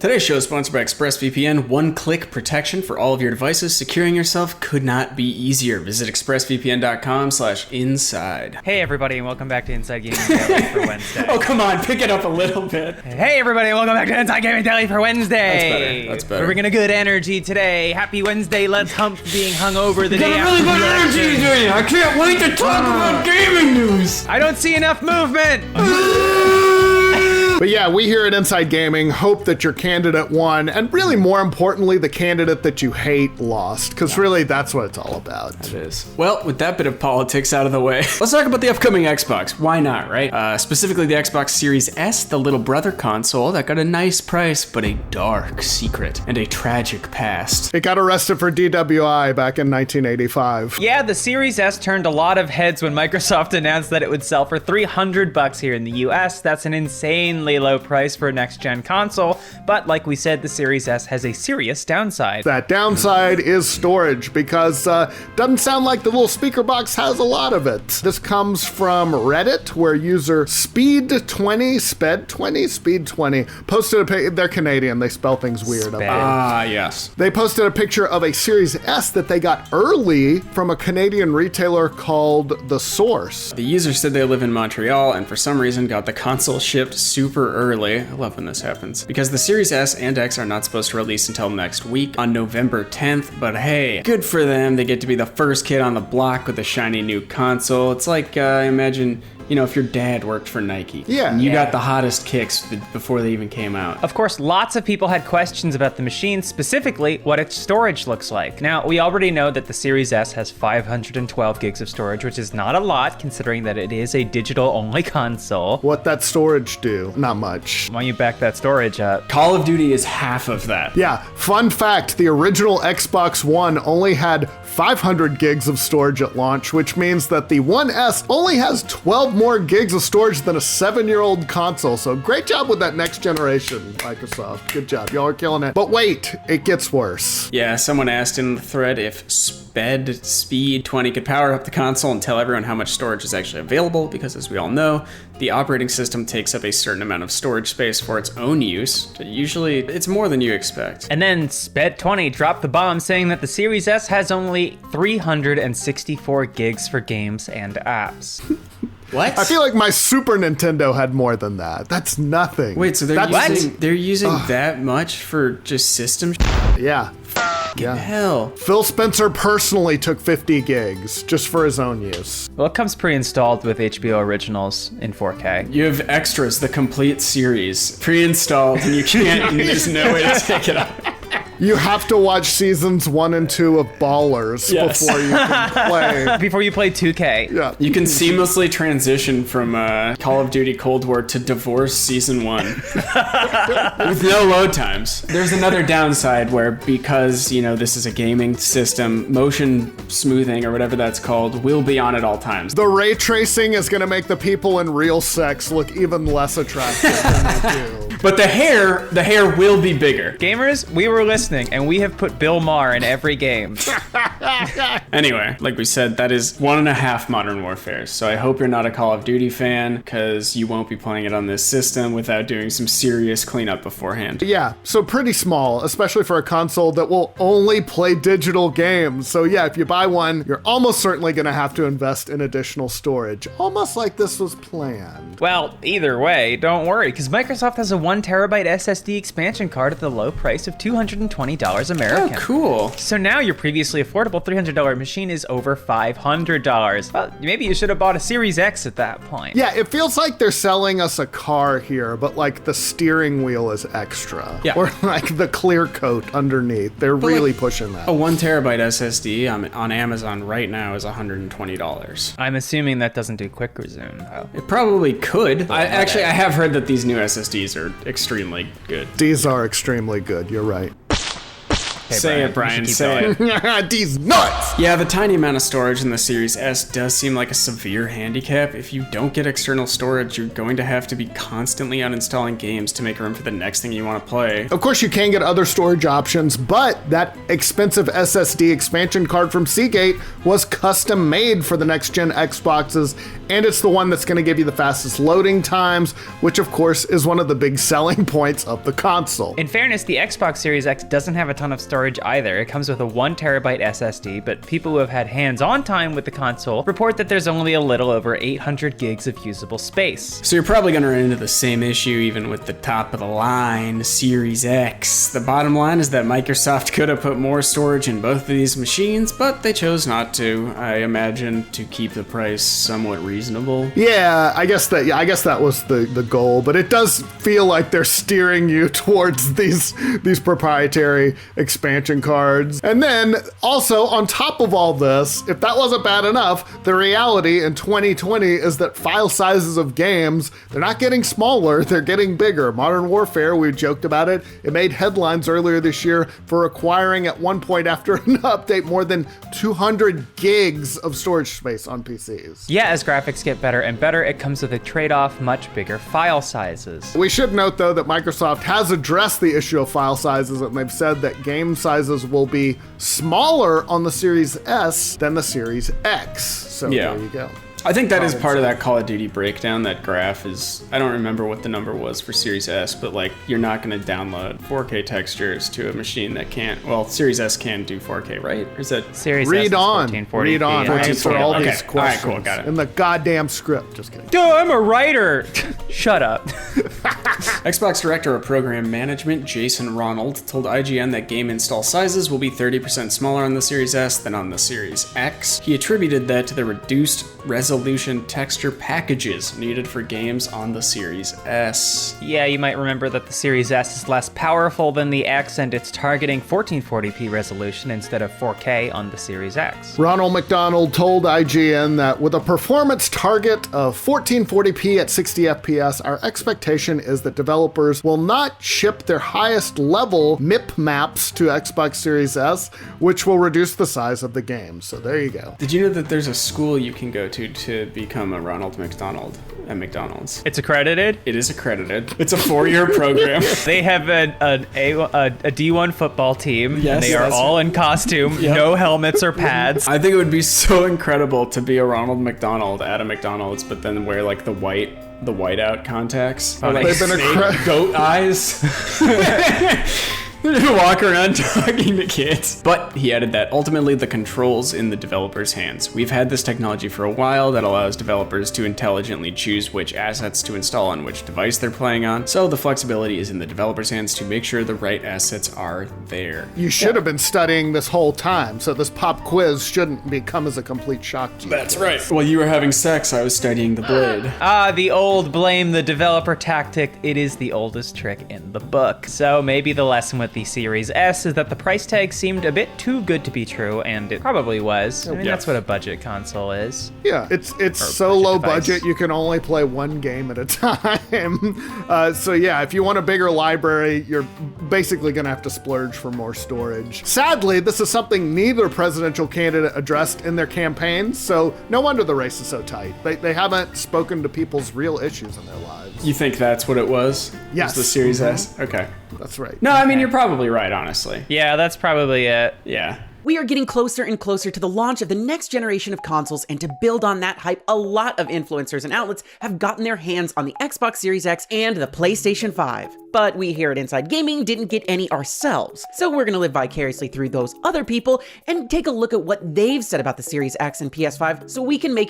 Today's show is sponsored by ExpressVPN. One-click protection for all of your devices. Securing yourself could not be easier. Visit expressvpn.com/inside. Hey everybody, and welcome back to Inside Gaming Daily for Wednesday. Oh, come on, pick it up a little bit. Hey everybody, and welcome back to Inside Gaming Daily for Wednesday. That's better. We're bringing a good energy today. Happy Wednesday. Let's hump being hungover the day Got a really good energy today. I can't wait to talk about gaming news. I don't see enough movement. But yeah, we here at Inside Gaming hope that your candidate won, and really more importantly, the candidate that you hate lost, because really that's what it's all about. It is. Well, with that bit of politics out of the way, let's talk about the upcoming Xbox. Why not, right? Specifically the Xbox Series S, the little brother console that got a nice price, but a dark secret and a tragic past. It got arrested for DWI back in 1985. Yeah, the Series S turned a lot of heads when Microsoft announced that it would sell for $300 here in the US. That's an insanely low price for a next-gen console, but like we said, the Series S has a serious downside. That downside is storage, because doesn't sound like the little speaker box has a lot of it. This comes from Reddit, where user Speed20 posted a picture. They're Canadian, they spell things weird. Yes. They posted a picture of a Series S that they got early from a Canadian retailer called The Source. The user said they live in Montreal and for some reason got the console shipped super early. I love when this happens. Because the Series S and X are not supposed to release until next week on November 10th, but hey, good for them. They get to be the first kid on the block with a shiny new console. It's like, imagine, you know, if your dad worked for Nike. Yeah. And you got the hottest kicks before they even came out. Of course, lots of people had questions about the machine, specifically what its storage looks like. Now, we already know that the Series S has 512 gigs of storage, which is not a lot considering that it is a digital-only console. What that storage do? Not much. Why don't you back that storage up? Call of Duty is half of that. Yeah, fun fact, the original Xbox One only had 500 gigs of storage at launch, which means that the One S only has 12 more gigs of storage than a 7-year-old console. So great job with that next generation, Microsoft. Good job, y'all are killing it. But wait, it gets worse. Yeah, someone asked in the thread if Speed20 could power up the console and tell everyone how much storage is actually available, because as we all know, the operating system takes up a certain amount of storage space for its own use. Usually, it's more than you expect. And then Sped20 dropped the bomb saying that the Series S has only 364 gigs for games and apps. What? I feel like my Super Nintendo had more than that. That's nothing. Wait, so they're using that much for just system? Yeah. Yeah. Hell. Phil Spencer personally took 50 gigs just for his own use. Well, it comes pre-installed with HBO Originals in 4K. You have extras, the complete series, pre-installed, and you can't, there's no way to take it out. You have to watch seasons 1 and 2 of Ballers before you can play. Before you play 2K. Yeah. You can seamlessly transition from Call of Duty Cold War to Divorce Season 1 with no load times. There's another downside where, because, you know, this is a gaming system, motion smoothing or whatever that's called will be on at all times. The ray tracing is going to make the people in real sex look even less attractive than they do. But the hair will be bigger. Gamers, we were listening, and we have put Bill Maher in every game. Anyway, like we said, that is 1.5 Modern Warfare. So I hope you're not a Call of Duty fan, because you won't be playing it on this system without doing some serious cleanup beforehand. Yeah, so pretty small, especially for a console that will only play digital games. So yeah, if you buy one, you're almost certainly going to have to invest in additional storage. Almost like this was planned. Well, either way, don't worry, because Microsoft has a 1 terabyte SSD expansion card at the low price of $220 American. Oh, cool. So now your previously affordable $300 machine is over $500. Well, maybe you should have bought a Series X at that point. Yeah, it feels like they're selling us a car here, but like the steering wheel is extra. Yeah. Or like the clear coat underneath. They're really pushing that. A 1 terabyte SSD on Amazon right now is $120. I'm assuming that doesn't do quick resume, though. It probably could. I have heard that these new SSDs are extremely good. These are extremely good, you're right. Okay, Say it, Brian, say it. These nuts! Yeah, the tiny amount of storage in the Series S does seem like a severe handicap. If you don't get external storage, you're going to have to be constantly uninstalling games to make room for the next thing you want to play. Of course, you can get other storage options, but that expensive SSD expansion card from Seagate was custom made for the next-gen Xboxes and it's the one that's going to give you the fastest loading times, which of course is one of the big selling points of the console. In fairness, the Xbox Series X doesn't have a ton of storage either. It comes with a 1 terabyte SSD, but people who have had hands-on time with the console report that there's only a little over 800 gigs of usable space. So you're probably going to run into the same issue even with the top of the line Series X. The bottom line is that Microsoft could have put more storage in both of these machines, but they chose not to. I imagine to keep the price somewhat reasonable. Yeah, I guess that was the goal, but it does feel like they're steering you towards these proprietary expansion cards. And then also on top of all this, if that wasn't bad enough, the reality in 2020 is that file sizes of games, they're not getting smaller, they're getting bigger. Modern Warfare, we joked about it. It made headlines earlier this year for acquiring at one point after an update more than 200 gigs of storage space on PCs. Yeah, as graphics get better and better, it comes with a trade-off, much bigger file sizes. We should note though that Microsoft has addressed the issue of file sizes, and they've said that game sizes will be smaller on the Series S than the Series X. So Yeah. there you go. I think that is part of that Call of Duty breakdown. That graph is, I don't remember what the number was for Series S, but like you're not going to download 4K textures to a machine that can't, well, Series S can do 4K, right? Or is that Series S Read is on. 1440p. Read on. and Answer all Okay. these All right, questions cool. Got it. in the goddamn script. Just kidding. Duh, I'm a writer. Shut up. Xbox Director of Program Management Jason Ronald told IGN that game install sizes will be 30% smaller on the Series S than on the Series X. He attributed that to the reduced resolution texture packages needed for games on the Series S. Yeah, you might remember that the Series S is less powerful than the X, and it's targeting 1440p resolution instead of 4K on the Series X. Ronald McDonald told IGN that with a performance target of 1440p at 60 FPS, our expectation is that developers will not ship their highest level MIP maps to Xbox Series S, which will reduce the size of the game. So there you go. Did you know that there's a school you can go to become a Ronald McDonald at McDonald's? It's accredited. It is accredited. It's a 4-year program. They have a D1 football team. Yes, and they are that's all in costume, Yep. no helmets or pads. I think it would be so incredible to be a Ronald McDonald at a McDonald's, but then wear like the whiteout contacts. Or like They've been snake goat eyes. Walk around talking to kids. But he added that ultimately the control's in the developer's hands. We've had this technology for a while that allows developers to intelligently choose which assets to install on which device they're playing on. So the flexibility is in the developer's hands to make sure the right assets are there. You should have been studying this whole time, so this pop quiz shouldn't come as a complete shock to you. That's right. While you were having sex, I was studying the blade. Ah, the old blame the developer tactic. It is the oldest trick in the book. So maybe the lesson with the Series S is that the price tag seemed a bit too good to be true, and it probably was. I mean, Yeah. that's what a budget console is. Yeah, it's so budget low device. budget you can only play one game at a time. So yeah, if you want a bigger library, you're basically gonna have to splurge for more storage. Sadly, this is something neither presidential candidate addressed in their campaigns, so no wonder the race is so tight. They haven't spoken to people's real issues in their lives. You think that's what it was? Yes. Was the Series S? Okay. That's right. No, I mean, you're probably right, honestly. Yeah, that's probably it. Yeah. We are getting closer and closer to the launch of the next generation of consoles, and to build on that hype, a lot of influencers and outlets have gotten their hands on the Xbox Series X and the PlayStation 5. But we here at Inside Gaming didn't get any ourselves, so we're gonna live vicariously through those other people and take a look at what they've said about the Series X and PS5 so we can make an